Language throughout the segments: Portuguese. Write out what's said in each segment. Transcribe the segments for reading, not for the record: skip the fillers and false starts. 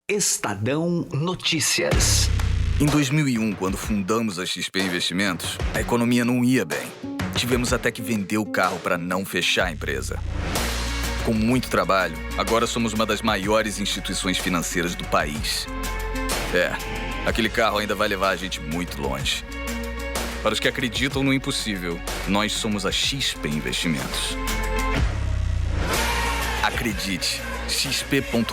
Estadão Notícias. Em 2001, quando fundamos a XP Investimentos, a economia não ia bem. Tivemos até que vender o carro para não fechar a empresa. Com muito trabalho, agora somos uma das maiores instituições financeiras do país. Aquele carro ainda vai levar a gente muito longe. Para os que acreditam no impossível, nós somos a XP Investimentos. Acredite, xp.com.br.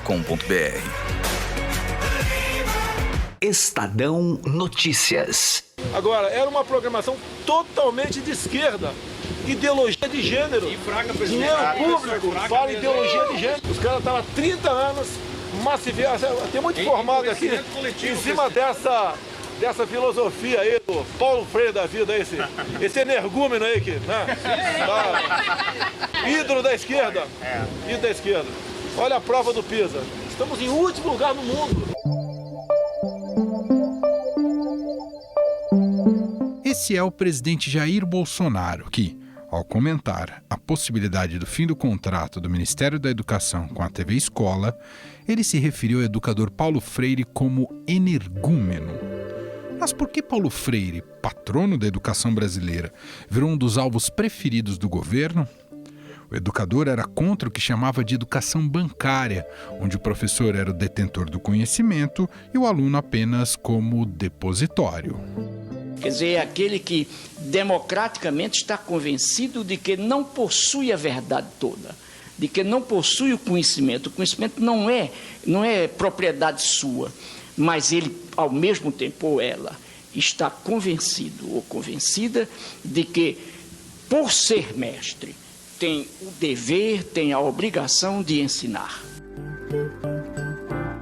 Estadão Notícias. Agora, era uma programação totalmente de esquerda. Ideologia de gênero. Dinheiro público para ideologia de gênero. Os caras estavam há 30 anos massificados. Tem muito informado aqui em cima dessa filosofia aí do Paulo Freire da vida, esse energúmeno aí, né? Ídolo da esquerda. Ídolo da esquerda. Olha a prova do PISA. Estamos em último lugar no mundo. Esse é o presidente Jair Bolsonaro que, ao comentar a possibilidade do fim do contrato do Ministério da Educação com a TV Escola, ele se referiu ao educador Paulo Freire como energúmeno. Mas por que Paulo Freire, patrono da educação brasileira, virou um dos alvos preferidos do governo? O educador era contra o que chamava de educação bancária, onde o professor era o detentor do conhecimento e o aluno apenas como depositório. Quer dizer, é aquele que democraticamente está convencido de que não possui a verdade toda, de que não possui o conhecimento. O conhecimento não é propriedade sua, mas ele, ao mesmo tempo, ou ela, está convencido ou convencida de que, por ser mestre, tem o dever, tem a obrigação de ensinar.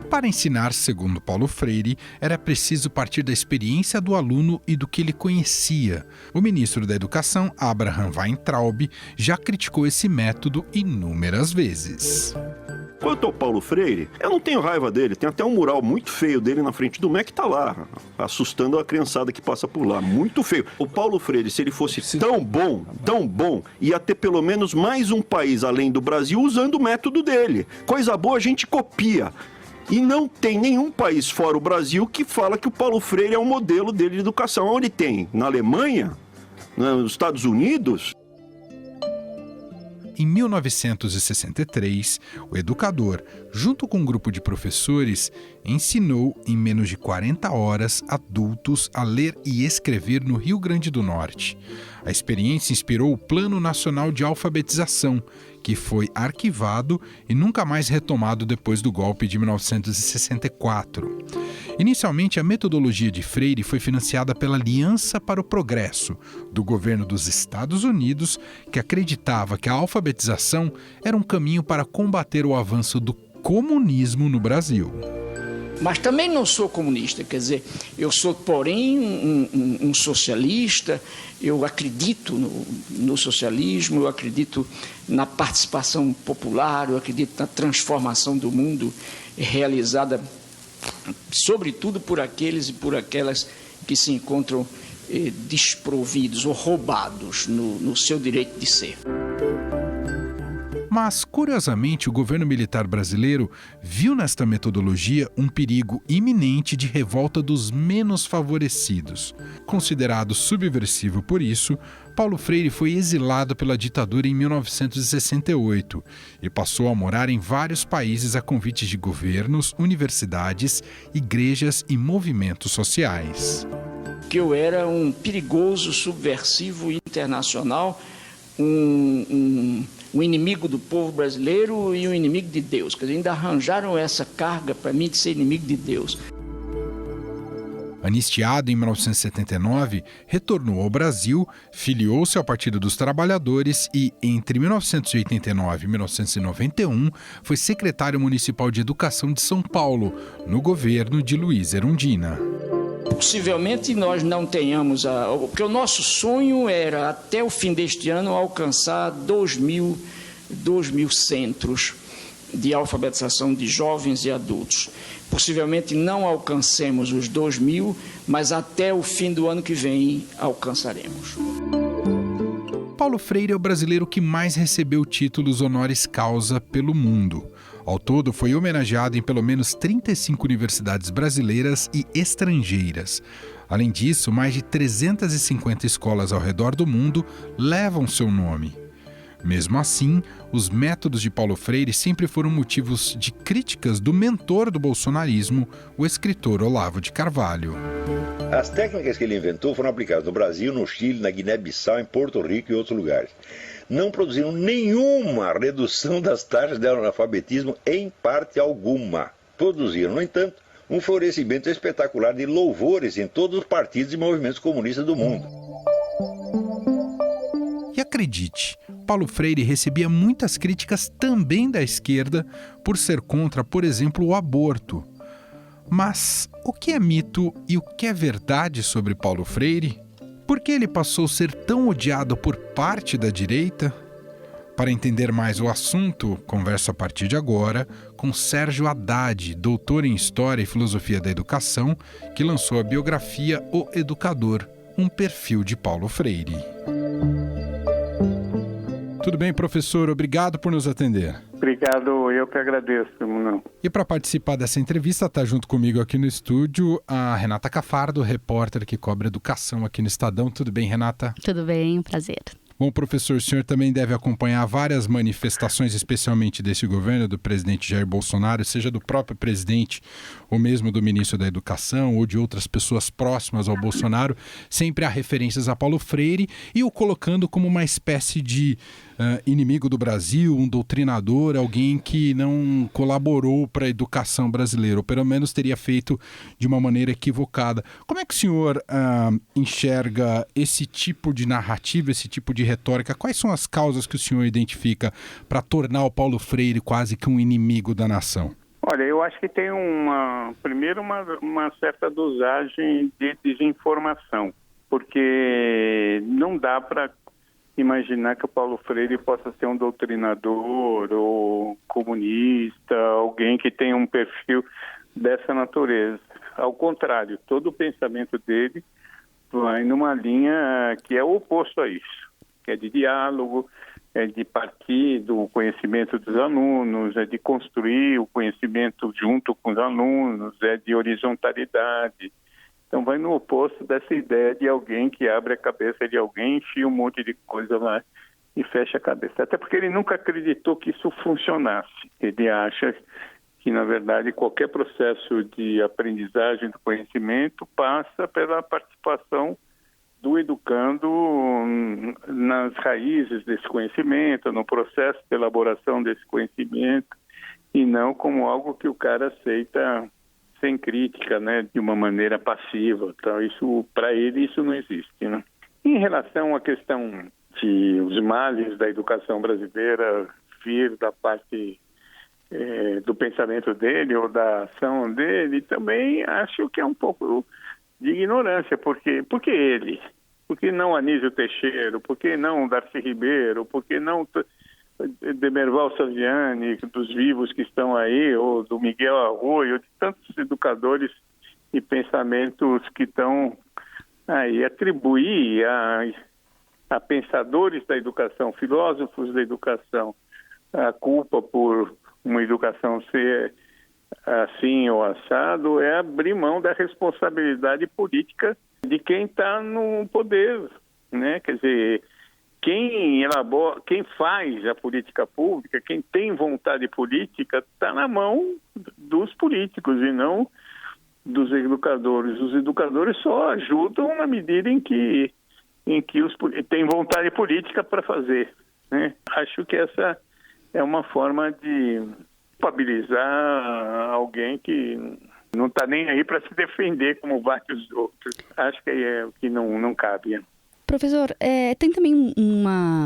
Para ensinar, segundo Paulo Freire, era preciso partir da experiência do aluno e do que ele conhecia. O ministro da Educação, Abraham Weintraub, já criticou esse método inúmeras vezes. Quanto ao Paulo Freire, eu não tenho raiva dele. Tem até um mural muito feio dele na frente do MEC que tá lá, assustando a criançada que passa por lá. Muito feio. O Paulo Freire, se ele fosse tão bom, ia ter pelo menos mais um país além do Brasil usando o método dele. Coisa boa a gente copia. E não tem nenhum país fora o Brasil que fala que o Paulo Freire é um modelo dele de educação. Onde tem? Na Alemanha? Nos Estados Unidos? Em 1963, o educador, junto com um grupo de professores, ensinou em menos de 40 horas adultos a ler e escrever no Rio Grande do Norte. A experiência inspirou o Plano Nacional de Alfabetização, que foi arquivado e nunca mais retomado depois do golpe de 1964. Inicialmente, a metodologia de Freire foi financiada pela Aliança para o Progresso, do governo dos Estados Unidos, que acreditava que a alfabetização era um caminho para combater o avanço do comunismo no Brasil. Mas também não sou comunista, quer dizer, eu sou, porém, um socialista, eu acredito no socialismo, eu acredito na participação popular, eu acredito na transformação do mundo realizada, sobretudo por aqueles e por aquelas que se encontram desprovidos ou roubados no seu direito de ser. Mas, curiosamente, o governo militar brasileiro viu nesta metodologia um perigo iminente de revolta dos menos favorecidos. Considerado subversivo por isso, Paulo Freire foi exilado pela ditadura em 1968 e passou a morar em vários países a convite de governos, universidades, igrejas e movimentos sociais. Que eu era um perigoso subversivo internacional, um inimigo do povo brasileiro e um inimigo de Deus. Quer dizer, ainda arranjaram essa carga para mim de ser inimigo de Deus. Anistiado em 1979, retornou ao Brasil, filiou-se ao Partido dos Trabalhadores e, entre 1989 e 1991, foi secretário municipal de Educação de São Paulo, no governo de Luiz Erundina. Possivelmente nós não tenhamos, porque o nosso sonho era, até o fim deste ano, alcançar 2.000 centros de alfabetização de jovens e adultos. Possivelmente não alcancemos os 2.000, mas até o fim do ano que vem alcançaremos. Paulo Freire é o brasileiro que mais recebeu títulos honoris causa pelo mundo. Ao todo, foi homenageado em pelo menos 35 universidades brasileiras e estrangeiras. Além disso, mais de 350 escolas ao redor do mundo levam seu nome. Mesmo assim, os métodos de Paulo Freire sempre foram motivos de críticas do mentor do bolsonarismo, o escritor Olavo de Carvalho. As técnicas que ele inventou foram aplicadas no Brasil, no Chile, na Guiné-Bissau, em Porto Rico e outros lugares. Não produziram nenhuma redução das taxas de analfabetismo em parte alguma. Produziram, no entanto, um florescimento espetacular de louvores em todos os partidos e movimentos comunistas do mundo. E acredite, Paulo Freire recebia muitas críticas também da esquerda por ser contra, por exemplo, o aborto. Mas o que é mito e o que é verdade sobre Paulo Freire? Por que ele passou a ser tão odiado por parte da direita? Para entender mais o assunto, converso a partir de agora com Sérgio Haddad, doutor em História e Filosofia da Educação, que lançou a biografia O Educador, um perfil de Paulo Freire. Tudo bem, professor? Obrigado por nos atender. Obrigado, eu que agradeço, Bruno. E para participar dessa entrevista, está junto comigo aqui no estúdio a Renata Cafardo, repórter que cobre educação aqui no Estadão. Tudo bem, Renata? Tudo bem, um prazer. Bom, professor, o senhor também deve acompanhar várias manifestações, especialmente desse governo, do presidente Jair Bolsonaro, seja do próprio presidente ou mesmo do ministro da Educação ou de outras pessoas próximas ao Bolsonaro. Sempre há referências a Paulo Freire e o colocando como uma espécie de inimigo do Brasil, um doutrinador, alguém que não colaborou para a educação brasileira, ou pelo menos teria feito de uma maneira equivocada. Como é que o senhor enxerga esse tipo de narrativa, esse tipo de retórica? Quais são as causas que o senhor identifica para tornar o Paulo Freire quase que um inimigo da nação? Olha, eu acho que tem primeiro uma certa dosagem de desinformação, porque não dá para imaginar que o Paulo Freire possa ser um doutrinador ou comunista, alguém que tem um perfil dessa natureza. Ao contrário, todo o pensamento dele vai numa linha que é o oposto a isso, que é de diálogo, é de partir do conhecimento dos alunos, é de construir o conhecimento junto com os alunos, é de horizontalidade. Então vai no oposto dessa ideia de alguém que abre a cabeça de alguém, enfia um monte de coisa lá e fecha a cabeça. Até porque ele nunca acreditou que isso funcionasse. Ele acha que, na verdade, qualquer processo de aprendizagem do conhecimento passa pela participação do educando nas raízes desse conhecimento, no processo de elaboração desse conhecimento, e não como algo que o cara aceita sem crítica, né, de uma maneira passiva. Então, isso, para ele, isso não existe, né? Em relação à questão de os males da educação brasileira vir da parte do pensamento dele ou da ação dele, também acho que é um pouco de ignorância. Por que ele? Por que não Anísio Teixeira? Por que não Darcy Ribeiro? Por que não Demerval Saviani, dos vivos que estão aí, ou do Miguel Arroio, de tantos educadores e pensamentos que estão aí, atribuir a pensadores da educação, filósofos da educação, a culpa por uma educação ser assim ou assado, é abrir mão da responsabilidade política de quem está no poder, né? Quer dizer, quem elabora, quem faz a política pública, quem tem vontade política, está na mão dos políticos e não dos educadores. Os educadores só ajudam na medida em que tem vontade política para fazer, né? Acho que essa é uma forma de culpabilizar alguém que não está nem aí para se defender como vários outros. Acho que é o que não cabe. Professor, tem também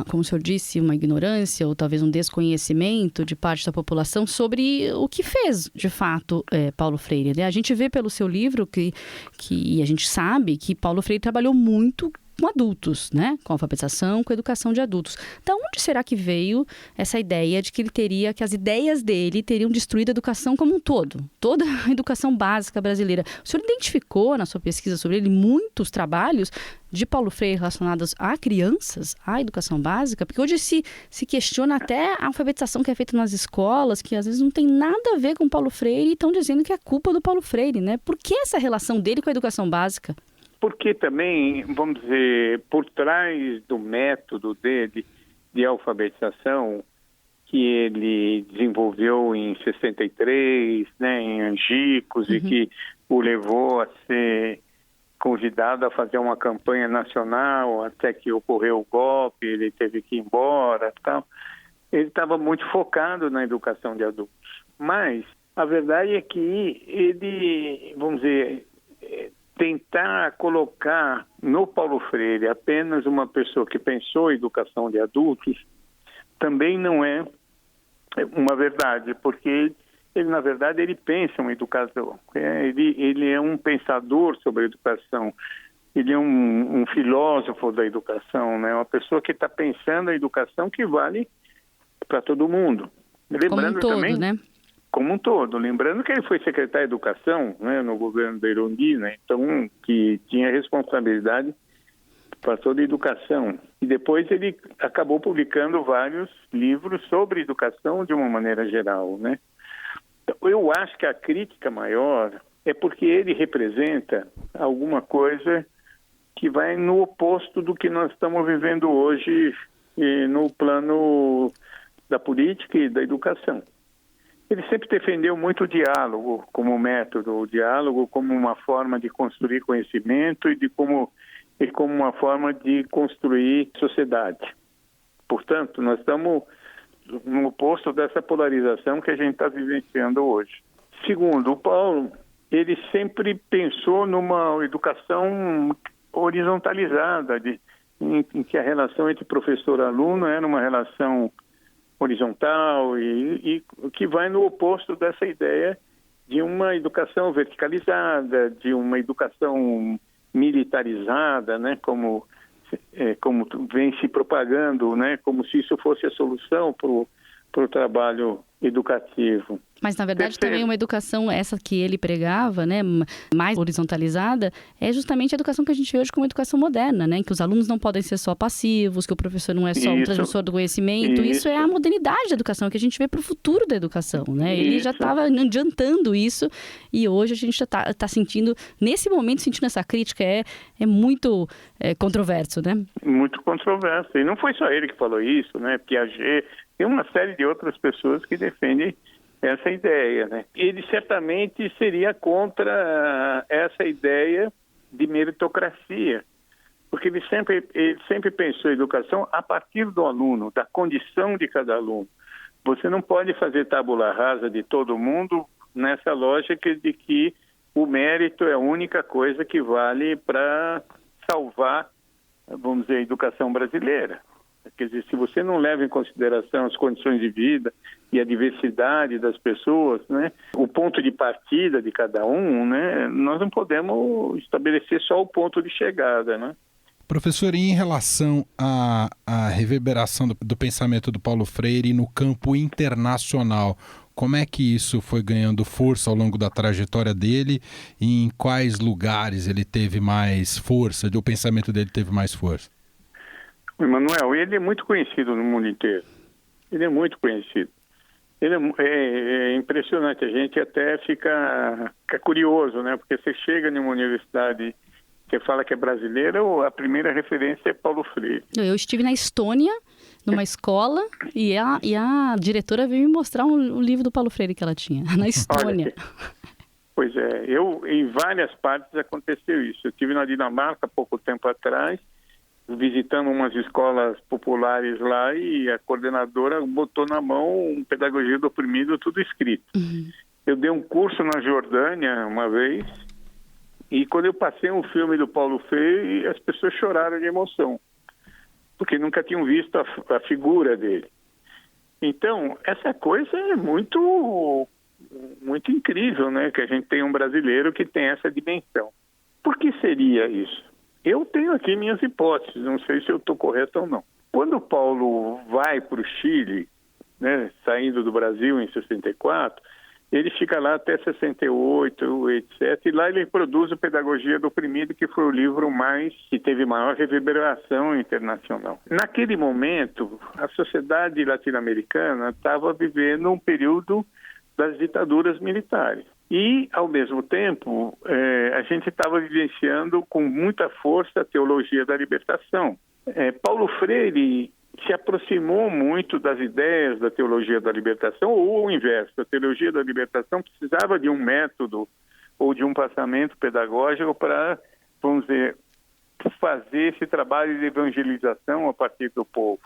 como o senhor disse, uma ignorância ou talvez um desconhecimento de parte da população sobre o que fez, de fato, Paulo Freire, né? A gente vê pelo seu livro que a gente sabe que Paulo Freire trabalhou muito com adultos, né? Com alfabetização, com educação de adultos. Da onde será que veio essa ideia de que que as ideias dele teriam destruído a educação como um todo? Toda a educação básica brasileira. O senhor identificou na sua pesquisa sobre ele muitos trabalhos de Paulo Freire relacionados a crianças, à educação básica? Porque hoje se questiona até a alfabetização que é feita nas escolas, que às vezes não tem nada a ver com Paulo Freire e estão dizendo que é culpa do Paulo Freire, né? Por que essa relação dele com a educação básica? Porque também, vamos dizer, por trás do método dele de alfabetização, que ele desenvolveu em 63, né, em Angicos, e que o levou a ser convidado a fazer uma campanha nacional, até que ocorreu o golpe, ele teve que ir embora e tal. Ele estava muito focado na educação de adultos. Mas a verdade é que ele, vamos dizer, tentar colocar no Paulo Freire apenas uma pessoa que pensou em educação de adultos também não é uma verdade, porque ele, na verdade, ele pensa uma educação. Ele é um pensador sobre a educação, ele é um filósofo da educação, né? Uma pessoa que está pensando a educação que vale para todo mundo. Lembrando como um todo, também, né? Como um todo. Lembrando que ele foi secretário de Educação, né, no governo da Erundina, então, que tinha responsabilidade para toda a educação. E depois ele acabou publicando vários livros sobre educação de uma maneira geral, né? Eu acho que a crítica maior é porque ele representa alguma coisa que vai no oposto do que nós estamos vivendo hoje no plano da política e da educação. Ele sempre defendeu muito o diálogo como método, o diálogo como uma forma de construir conhecimento e como uma forma de construir sociedade. Portanto, nós estamos no oposto dessa polarização que a gente está vivenciando hoje. Segundo, o Paulo, ele sempre pensou numa educação horizontalizada, em que a relação entre professor e aluno era uma relação horizontal e que vai no oposto dessa ideia de uma educação verticalizada, de uma educação militarizada, né, como vem se propagando, né, como se isso fosse a solução para o trabalho educativo. Mas, na verdade, também uma educação, essa que ele pregava, né, mais horizontalizada, é justamente a educação que a gente vê hoje como educação moderna, né, em que os alunos não podem ser só passivos, que o professor não é só um transmissor do conhecimento. Isso é a modernidade da educação, que a gente vê para o futuro da educação, né? Ele já estava adiantando isso e hoje a gente está sentindo, nesse momento, sentindo essa crítica, é muito controverso, né? Muito controverso. E não foi só ele que falou isso, né? Piaget, tem uma série de outras pessoas que defendem essa ideia, né? Ele certamente seria contra essa ideia de meritocracia, porque ele sempre pensou em educação a partir do aluno, da condição de cada aluno. Você não pode fazer tábula rasa de todo mundo nessa lógica de que o mérito é a única coisa que vale para salvar, vamos dizer, a educação brasileira. Quer dizer, se você não leva em consideração as condições de vida e a diversidade das pessoas, né, o ponto de partida de cada um, né, nós não podemos estabelecer só o ponto de chegada, né? Professor, e em relação à reverberação do pensamento do Paulo Freire no campo internacional, como é que isso foi ganhando força ao longo da trajetória dele e em quais lugares ele teve mais força, o pensamento dele teve mais força? Emanuel, ele é muito conhecido no mundo inteiro. Ele é muito conhecido. Ele é impressionante. A gente até fica curioso, né? Porque você chega numa universidade que fala que é brasileira, a primeira referência é Paulo Freire. Eu estive na Estônia, numa escola, e a diretora veio me mostrar o livro do Paulo Freire que ela tinha, na Estônia. Pois é, em várias partes aconteceu isso. Eu estive na Dinamarca há pouco tempo atrás, visitando umas escolas populares lá, e a coordenadora botou na mão Pedagogia do Oprimido, tudo escrito. Uhum. Eu dei um curso na Jordânia uma vez, e quando eu passei um filme do Paulo Freire, as pessoas choraram de emoção, porque nunca tinham visto a figura dele. Então, essa coisa é muito incrível, né? Que a gente tem um brasileiro que tem essa dimensão. Por que seria isso? Eu tenho aqui minhas hipóteses, não sei se eu estou correto ou não. Quando o Paulo vai para o Chile, né, saindo do Brasil em 64, ele fica lá até 68, etc. E lá ele produz o Pedagogia do Oprimido, que foi o livro que teve maior reverberação internacional. Naquele momento, a sociedade latino-americana estava vivendo um período das ditaduras militares. E, ao mesmo tempo, a gente estava vivenciando com muita força a teologia da libertação. Paulo Freire se aproximou muito das ideias da teologia da libertação, ou o inverso. A teologia da libertação precisava de um método ou de um passamento pedagógico para, vamos dizer, fazer esse trabalho de evangelização a partir do povo.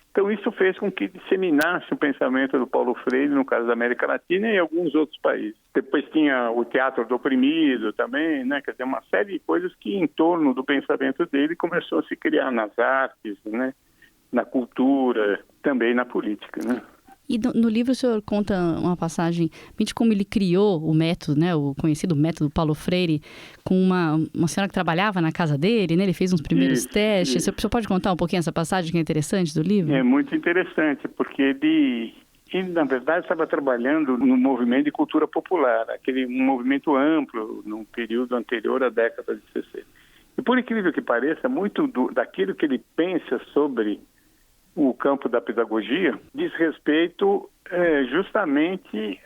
Então, isso fez com que disseminasse o pensamento do Paulo Freire, no caso da América Latina e em alguns outros países. Depois tinha o Teatro do Oprimido também, né? Quer dizer, uma série de coisas que, em torno do pensamento dele, começou a se criar nas artes, né? Na cultura, também na política, né? E no livro o senhor conta uma passagem de como ele criou o método, né, o conhecido método Paulo Freire, com uma senhora que trabalhava na casa dele, né? Ele fez uns primeiros testes. O senhor pode contar um pouquinho essa passagem que é interessante do livro? É muito interessante, porque ele na verdade, estava trabalhando no movimento de cultura popular, um movimento amplo, num período anterior à década de 60. E por incrível que pareça, muito daquilo que ele pensa sobre o campo da pedagogia diz respeito justamente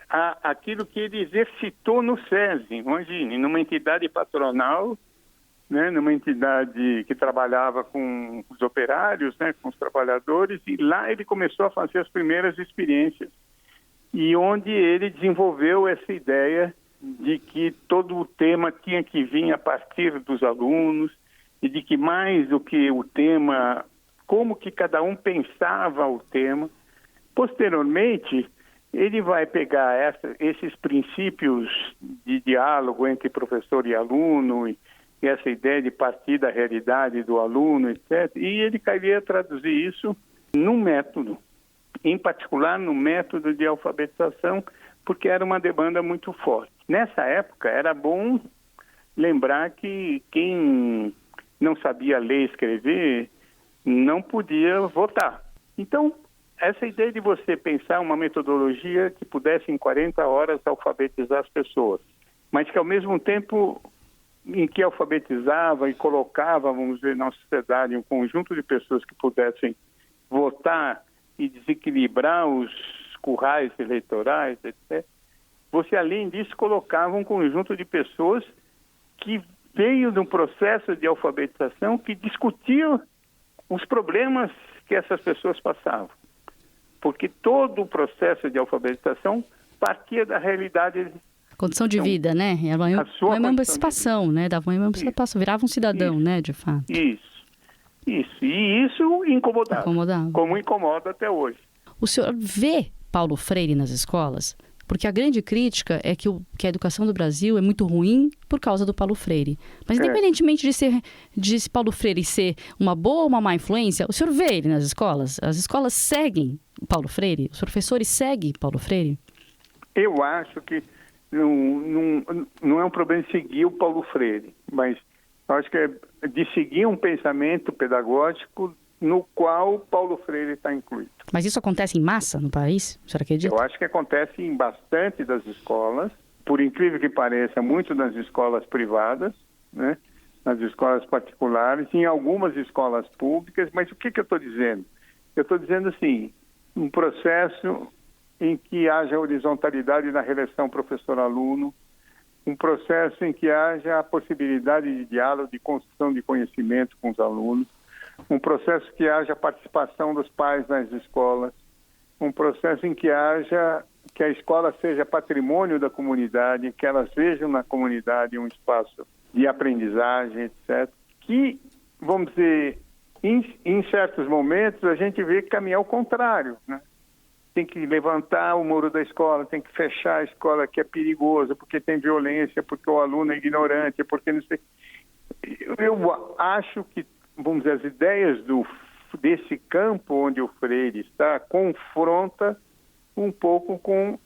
àquilo que ele exercitou no SESI. Imagine, numa entidade patronal, né, numa entidade que trabalhava com os operários, né, com os trabalhadores, e lá ele começou a fazer as primeiras experiências. E onde ele desenvolveu essa ideia de que todo o tema tinha que vir a partir dos alunos e de que mais do que o tema, como que cada um pensava o tema. Posteriormente, ele vai pegar esses princípios de diálogo entre professor e aluno e essa ideia de partir da realidade do aluno, etc. E ele queria traduzir isso num método, em particular no método de alfabetização, porque era uma demanda muito forte. Nessa época, era bom lembrar que quem não sabia ler e escrever não podia votar. Então, essa ideia de você pensar uma metodologia que pudesse em 40 horas alfabetizar as pessoas, mas que ao mesmo tempo em que alfabetizava e colocava, vamos dizer, na sociedade um conjunto de pessoas que pudessem votar e desequilibrar os currais eleitorais, etc., você, além disso, colocava um conjunto de pessoas que veio de um processo de alfabetização que discutia os problemas que essas pessoas passavam. Porque todo o processo de alfabetização partia da realidade. Condição de vida, né? Era uma emancipação, né? Dava uma emancipação, virava um cidadão, né, de fato. Isso. E isso incomodava. Como incomoda até hoje. O senhor vê Paulo Freire nas escolas? Porque a grande crítica é que a educação do Brasil é muito ruim por causa do Paulo Freire. Mas independentemente de Paulo Freire ser uma boa ou uma má influência, o senhor vê ele nas escolas? As escolas seguem Paulo Freire? Os professores seguem Paulo Freire? Eu acho que não é um problema de seguir o Paulo Freire, mas eu acho que é de seguir um pensamento pedagógico no qual Paulo Freire está incluído. Mas isso acontece em massa no país? O senhor acredita? Eu acho que acontece em bastante das escolas, por incrível que pareça, muito nas escolas privadas, né? Nas escolas particulares, em algumas escolas públicas, mas o que eu estou dizendo? Eu estou dizendo assim, um processo em que haja horizontalidade na relação professor-aluno, um processo em que haja a possibilidade de diálogo, de construção de conhecimento com os alunos, um processo que haja participação dos pais nas escolas, um processo em que a escola seja patrimônio da comunidade, que elas vejam na comunidade um espaço de aprendizagem, etc. Que, vamos dizer, em certos momentos a gente vê caminhar ao contrário, né? Tem que levantar o muro da escola, tem que fechar a escola, que é perigoso, porque tem violência, porque o aluno é ignorante, porque não sei. Eu acho que, vamos dizer, as ideias desse campo onde o Freire está confronta um pouco com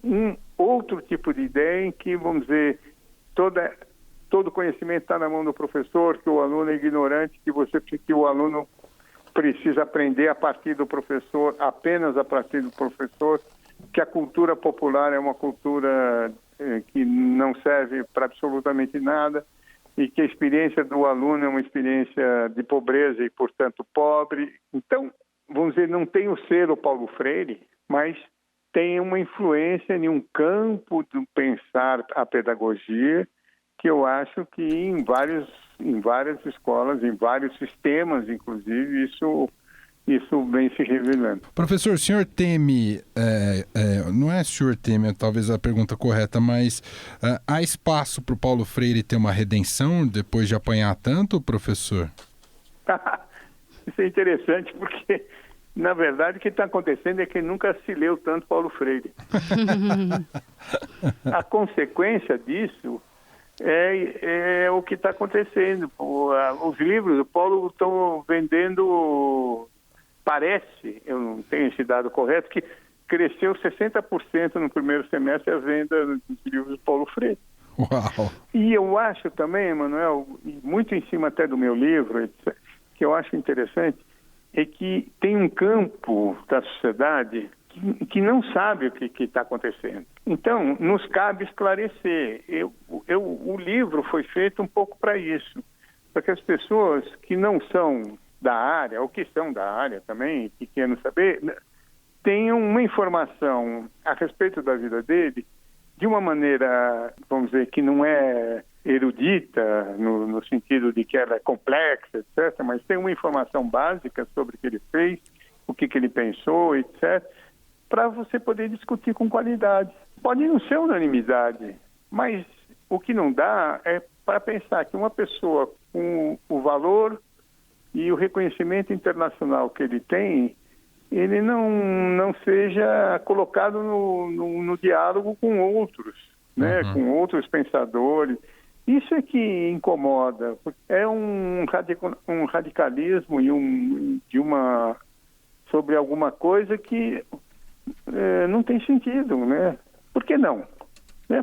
um outro tipo de ideia em que, vamos dizer, toda todo conhecimento está na mão do professor, que o aluno é ignorante, que o aluno precisa aprender a partir do professor, apenas a partir do professor, que a cultura popular é uma cultura que não serve para absolutamente nada e que a experiência do aluno é uma experiência de pobreza e, portanto, pobre. Então, vamos dizer, não tem o selo Paulo Freire, mas tem uma influência em um campo do pensar a pedagogia que eu acho que em várias escolas, em vários sistemas, inclusive, isso vem se revelando. Professor, o senhor teme, não é o senhor teme, talvez a pergunta correta, mas há espaço para o Paulo Freire ter uma redenção depois de apanhar tanto, professor? Isso é interessante porque, na verdade, o que está acontecendo é que nunca se leu tanto Paulo Freire. A consequência disso é o que está acontecendo. Os livros do Paulo estão vendendo, parece, eu não tenho esse dado correto, que cresceu 60% no primeiro semestre a venda dos livros do Paulo Freire. Uau! E eu acho também, Emanuel, muito em cima até do meu livro, que eu acho interessante, é que tem um campo da sociedade que não sabe o que está acontecendo. Então, nos cabe esclarecer. O livro foi feito um pouco para isso, para que as pessoas que não são da área, ou que são da área também, que querem saber, tenham uma informação a respeito da vida dele de uma maneira, vamos dizer, que não é erudita, no sentido de que ela é complexa, etc., mas tem uma informação básica sobre o que ele fez, o que ele pensou, etc., para você poder discutir com qualidade. Pode não ser unanimidade, mas o que não dá é para pensar que uma pessoa com o valor e o reconhecimento internacional que ele tem, ele não seja colocado no diálogo com outros, né? Com outros pensadores. Isso é que incomoda. É um radicalismo sobre alguma coisa que não tem sentido, né? Por que não?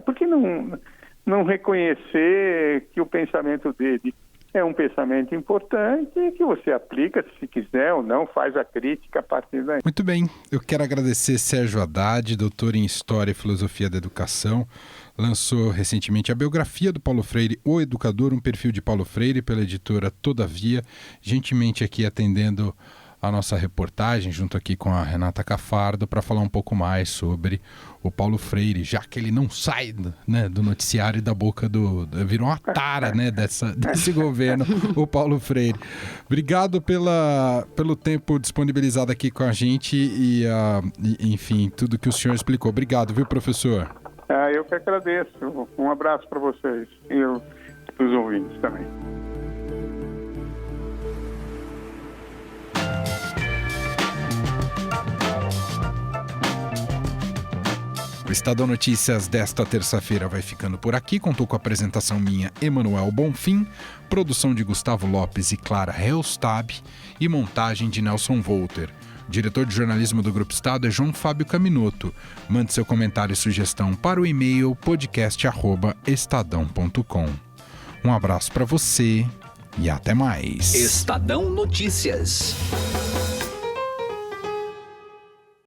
Por que não reconhecer que o pensamento dele é um pensamento importante que você aplica, se quiser ou não, faz a crítica a partir daí. Muito bem, eu quero agradecer Sérgio Haddad, doutor em História e Filosofia da Educação. Lançou recentemente a biografia do Paulo Freire, O Educador, um perfil de Paulo Freire, pela editora Todavia, gentilmente aqui atendendo a nossa reportagem, junto aqui com a Renata Cafardo, para falar um pouco mais sobre o Paulo Freire, já que ele não sai, né, do noticiário e da boca virou uma tara, né, desse governo, o Paulo Freire. Obrigado pelo tempo disponibilizado aqui com a gente e enfim, tudo que o senhor explicou. Obrigado, viu, professor? Eu que agradeço. Um abraço para vocês e para os ouvintes também. O Estadão Notícias desta terça-feira vai ficando por aqui. Contou com a apresentação minha, Emanuel Bonfim, produção de Gustavo Lopes e Clara Helstab e montagem de Nelson Volter. O diretor de jornalismo do Grupo Estado é João Fábio Caminoto. Mande seu comentário e sugestão para o e-mail podcast@estadão.com. Um abraço para você e até mais. Estadão Notícias.